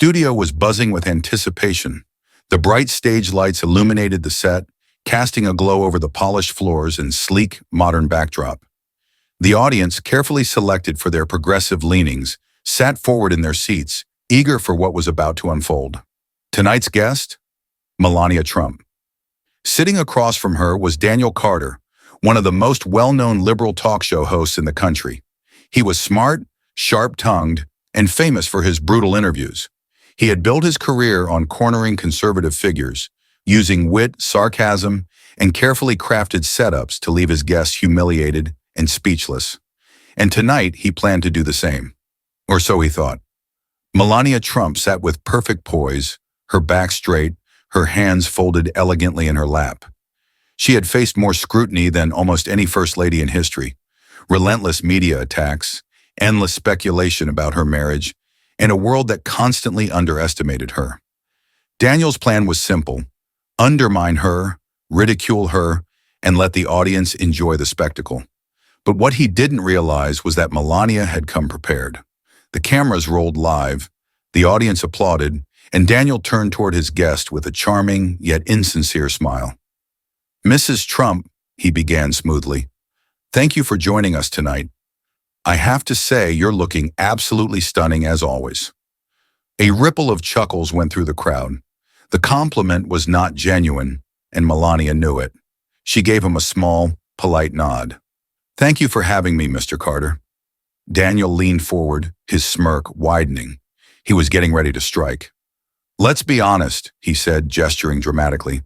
studio was buzzing with anticipation. The bright stage lights illuminated the set, casting a glow over the polished floors and sleek, modern backdrop. The audience, carefully selected for their progressive leanings, sat forward in their seats, eager for what was about to unfold. Tonight's guest? Melania Trump. Sitting across from her was Daniel Carter, one of the most well-known liberal talk show hosts in the country. He was smart, sharp-tongued, and famous for his brutal interviews. He had built his career on cornering conservative figures, using wit, sarcasm, and carefully crafted setups to leave his guests humiliated and speechless. And tonight, he planned to do the same. Or so he thought. Melania Trump sat with perfect poise, her back straight, her hands folded elegantly in her lap. She had faced more scrutiny than almost any first lady in history. Relentless media attacks, endless speculation about her marriage, and a world that constantly underestimated her. Daniel's plan was simple: undermine her, ridicule her, and let the audience enjoy the spectacle. But what he didn't realize was that Melania had come prepared. The cameras rolled live, the audience applauded, and Daniel turned toward his guest with a charming yet insincere smile. "Mrs. Trump," he began smoothly, "thank you for joining us tonight. I have to say you're looking absolutely stunning as always." A ripple of chuckles went through the crowd. The compliment was not genuine, and Melania knew it. She gave him a small, polite nod. "Thank you for having me, Mr. Carter." Daniel leaned forward, his smirk widening. He was getting ready to strike. "Let's be honest," he said, gesturing dramatically.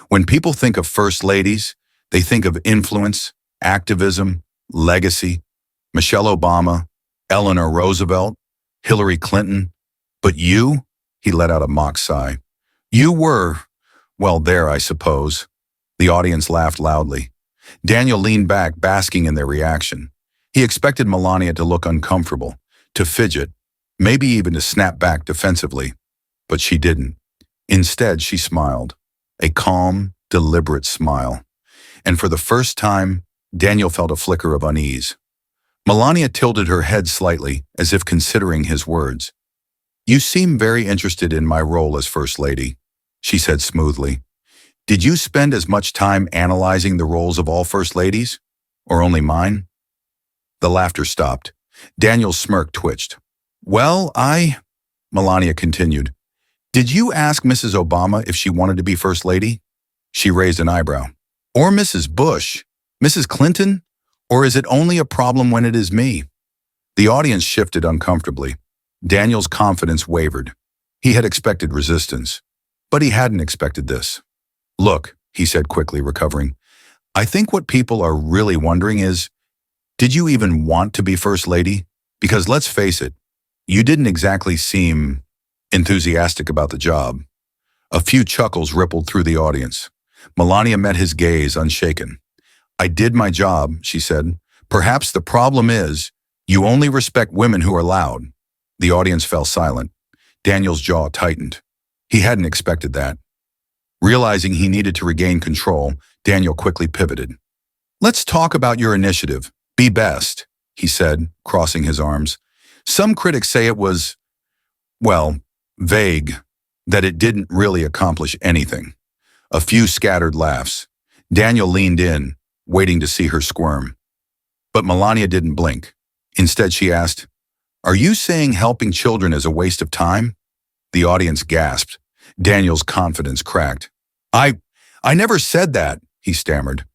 "When people think of first ladies, they think of influence, activism, legacy. Michelle Obama, Eleanor Roosevelt, Hillary Clinton. But you," he let out a mock sigh, "you were, well, there, I suppose." The audience laughed loudly. Daniel leaned back, basking in their reaction. He expected Melania to look uncomfortable, to fidget, maybe even to snap back defensively. But she didn't. Instead, she smiled. A calm, deliberate smile. And for the first time, Daniel felt a flicker of unease. Melania tilted her head slightly, as if considering his words. "You seem very interested in my role as First Lady," she said smoothly. "Did you spend as much time analyzing the roles of all First Ladies? Or only mine?" The laughter stopped. Daniel's smirk twitched. "Well, Melania continued. "Did you ask Mrs. Obama if she wanted to be First Lady?" She raised an eyebrow. "Or Mrs. Bush? Mrs. Clinton? Or is it only a problem when it is me?" The audience shifted uncomfortably. Daniel's confidence wavered. He had expected resistance, but he hadn't expected this. "Look," he said quickly, recovering, "I think what people are really wondering is, did you even want to be First Lady? Because let's face it, you didn't exactly seem enthusiastic about the job." A few chuckles rippled through the audience. Melania met his gaze unshaken. "I did my job," she said. "Perhaps the problem is, you only respect women who are loud." The audience fell silent. Daniel's jaw tightened. He hadn't expected that. Realizing he needed to regain control, Daniel quickly pivoted. "Let's talk about your initiative. Be best," he said, crossing his arms. "Some critics say it was, well, vague, that it didn't really accomplish anything." A few scattered laughs. Daniel leaned in, waiting to see her squirm. But Melania didn't blink. Instead, she asked, "Are you saying helping children is a waste of time?" The audience gasped. Daniel's confidence cracked. I never said that," he stammered.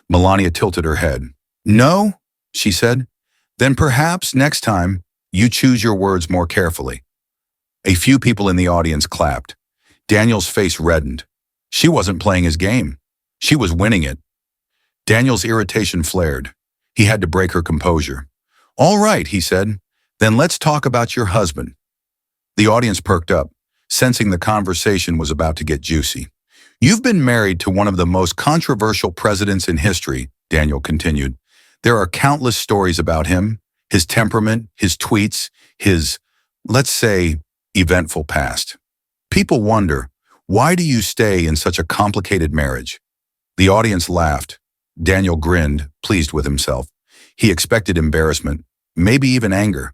Melania tilted her head. "No?" she said. "Then perhaps next time you choose your words more carefully." A few people in the audience clapped. Daniel's face reddened. She wasn't playing his game. She was winning it. Daniel's irritation flared. He had to break her composure. "All right," he said. "Then let's talk about your husband." The audience perked up, sensing the conversation was about to get juicy. "You've been married to one of the most controversial presidents in history," Daniel continued. "There are countless stories about him, his temperament, his tweets, his, let's say, eventful past. People wonder, why do you stay in such a complicated marriage?" The audience laughed. Daniel grinned, pleased with himself. He expected embarrassment, maybe even anger.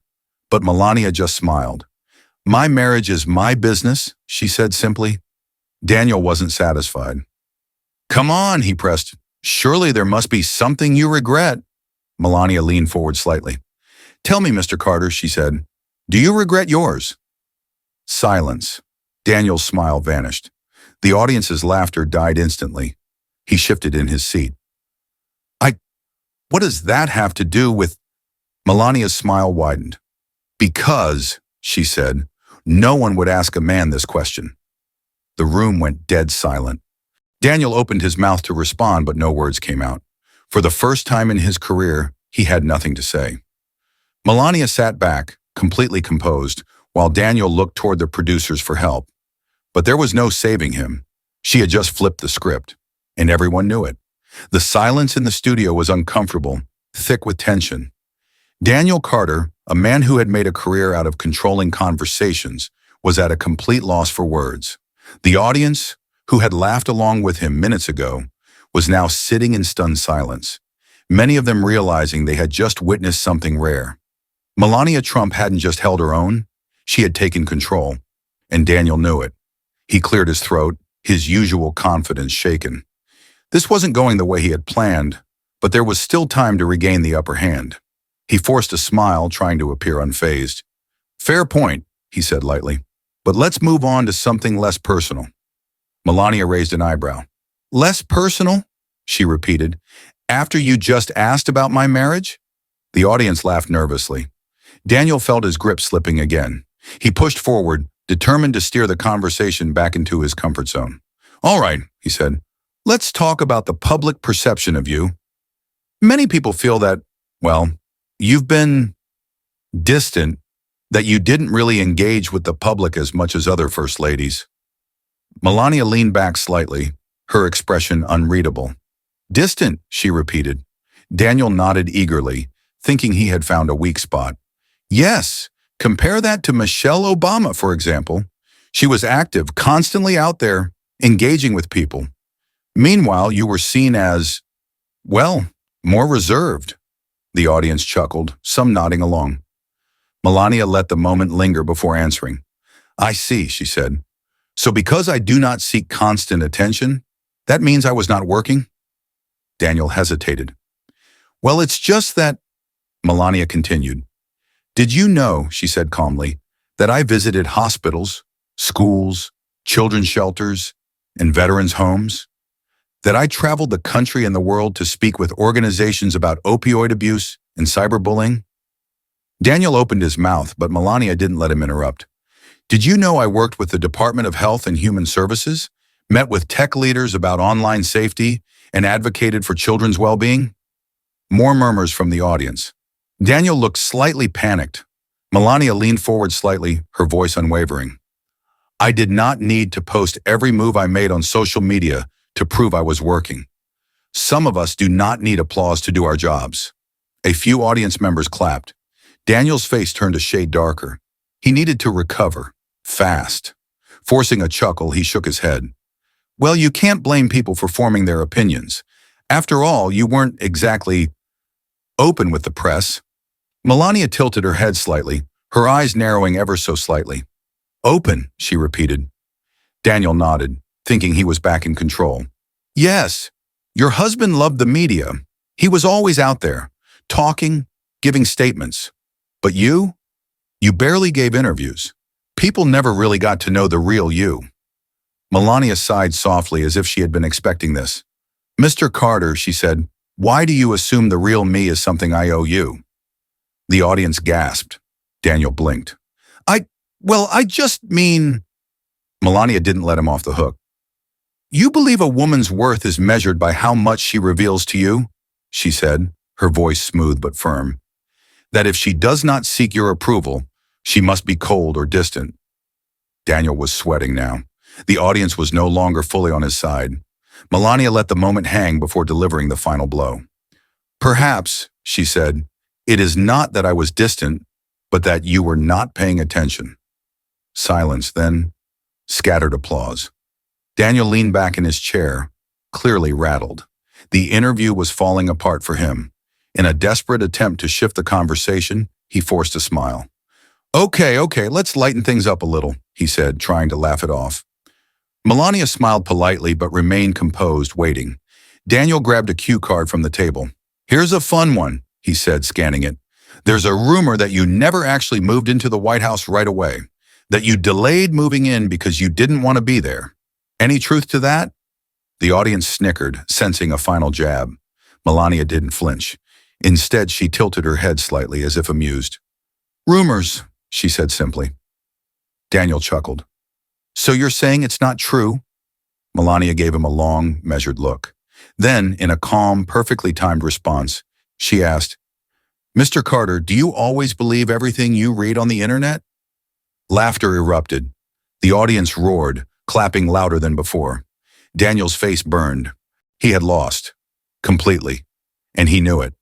But Melania just smiled. My marriage is my business, she said simply. Daniel wasn't satisfied. Come on, he pressed. Surely there must be something you regret. Melania leaned forward slightly. Tell me, Mr. Carter, she said. Do you regret yours? Silence. Daniel's smile vanished. The audience's laughter died instantly. He shifted in his seat. What does that have to do with... Melania's smile widened. Because, she said, no one would ask a man this question. The room went dead silent. Daniel opened his mouth to respond, but no words came out. For the first time in his career, he had nothing to say. Melania sat back, completely composed, while Daniel looked toward the producers for help. But there was no saving him. She had just flipped the script, and everyone knew it. The silence in the studio was uncomfortable, thick with tension. Daniel Carter, a man who had made a career out of controlling conversations, was at a complete loss for words. The audience, who had laughed along with him minutes ago, was now sitting in stunned silence, many of them realizing they had just witnessed something rare. Melania Trump hadn't just held her own, she had taken control, and Daniel knew it. He cleared his throat, his usual confidence shaken. This wasn't going the way he had planned, but there was still time to regain the upper hand. He forced a smile, trying to appear unfazed. Fair point, he said lightly, but let's move on to something less personal. Melania raised an eyebrow. Less personal? She repeated. After you just asked about my marriage? The audience laughed nervously. Daniel felt his grip slipping again. He pushed forward, determined to steer the conversation back into his comfort zone. All right, he said. Let's talk about the public perception of you. Many people feel that, well, you've been distant, that you didn't really engage with the public as much as other first ladies. Melania leaned back slightly, her expression unreadable. Distant, she repeated. Daniel nodded eagerly, thinking he had found a weak spot. Yes, compare that to Michelle Obama, for example. She was active, constantly out there, engaging with people. Meanwhile, you were seen as, well, more reserved. The audience chuckled, some nodding along. Melania let the moment linger before answering. I see, she said. So because I do not seek constant attention, that means I was not working? Daniel hesitated. Well, it's just that, Melania continued. Did you know, she said calmly, that I visited hospitals, schools, children's shelters, and veterans' homes? That I traveled the country and the world to speak with organizations about opioid abuse and cyberbullying? Daniel opened his mouth, but Melania didn't let him interrupt. Did you know I worked with the Department of Health and Human Services, met with tech leaders about online safety, and advocated for children's well-being? More murmurs from the audience. Daniel looked slightly panicked. Melania leaned forward slightly, her voice unwavering. I did not need to post every move I made on social media to prove I was working. Some of us do not need applause to do our jobs. A few audience members clapped. Daniel's face turned a shade darker. He needed to recover, fast. Forcing a chuckle, he shook his head. Well, you can't blame people for forming their opinions. After all, you weren't exactly open with the press. Melania tilted her head slightly, her eyes narrowing ever so slightly. Open, she repeated. Daniel nodded, thinking he was back in control. Yes, your husband loved the media. He was always out there, talking, giving statements. But you barely gave interviews. People never really got to know the real you. Melania sighed softly as if she had been expecting this. Mr. Carter, she said, why do you assume the real me is something I owe you? The audience gasped. Daniel blinked. I just mean... Melania didn't let him off the hook. You believe a woman's worth is measured by how much she reveals to you? She said, her voice smooth but firm. That if she does not seek your approval, she must be cold or distant. Daniel was sweating now. The audience was no longer fully on his side. Melania let the moment hang before delivering the final blow. Perhaps, she said, it is not that I was distant, but that you were not paying attention. Silence, then scattered applause. Daniel leaned back in his chair, clearly rattled. The interview was falling apart for him. In a desperate attempt to shift the conversation, he forced a smile. Okay, let's lighten things up a little, he said, trying to laugh it off. Melania smiled politely but remained composed, waiting. Daniel grabbed a cue card from the table. Here's a fun one, he said, scanning it. There's a rumor that you never actually moved into the White House right away, that you delayed moving in because you didn't want to be there. Any truth to that? The audience snickered, sensing a final jab. Melania didn't flinch. Instead, she tilted her head slightly as if amused. Rumors, she said simply. Daniel chuckled. So you're saying it's not true? Melania gave him a long, measured look. Then, in a calm, perfectly timed response, she asked, Mr. Carter, do you always believe everything you read on the internet? Laughter erupted. The audience roared, clapping louder than before. Daniel's face burned. He had lost. Completely. And he knew it.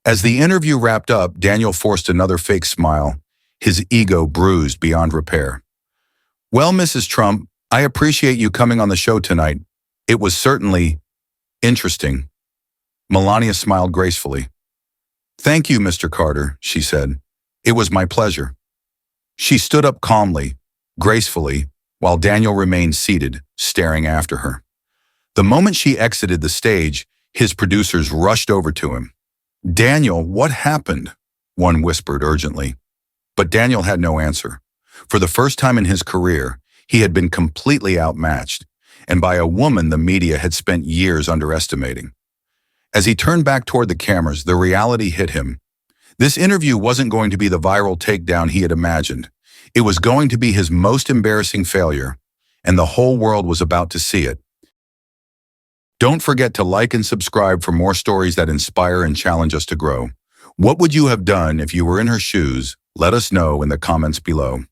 As the interview wrapped up, Daniel forced another fake smile, his ego bruised beyond repair. Well, Mrs. Trump, I appreciate you coming on the show tonight. It was certainly interesting. Melania smiled gracefully. Thank you, Mr. Carter, she said. It was my pleasure. She stood up calmly, gracefully, while Daniel remained seated, staring after her. The moment she exited the stage, his producers rushed over to him. Daniel, what happened? One whispered urgently. But Daniel had no answer. For the first time in his career, he had been completely outmatched, and by a woman the media had spent years underestimating. As he turned back toward the cameras, the reality hit him. This interview wasn't going to be the viral takedown he had imagined. It was going to be his most embarrassing failure, and the whole world was about to see it. Don't forget to like and subscribe for more stories that inspire and challenge us to grow. What would you have done if you were in her shoes? Let us know in the comments below.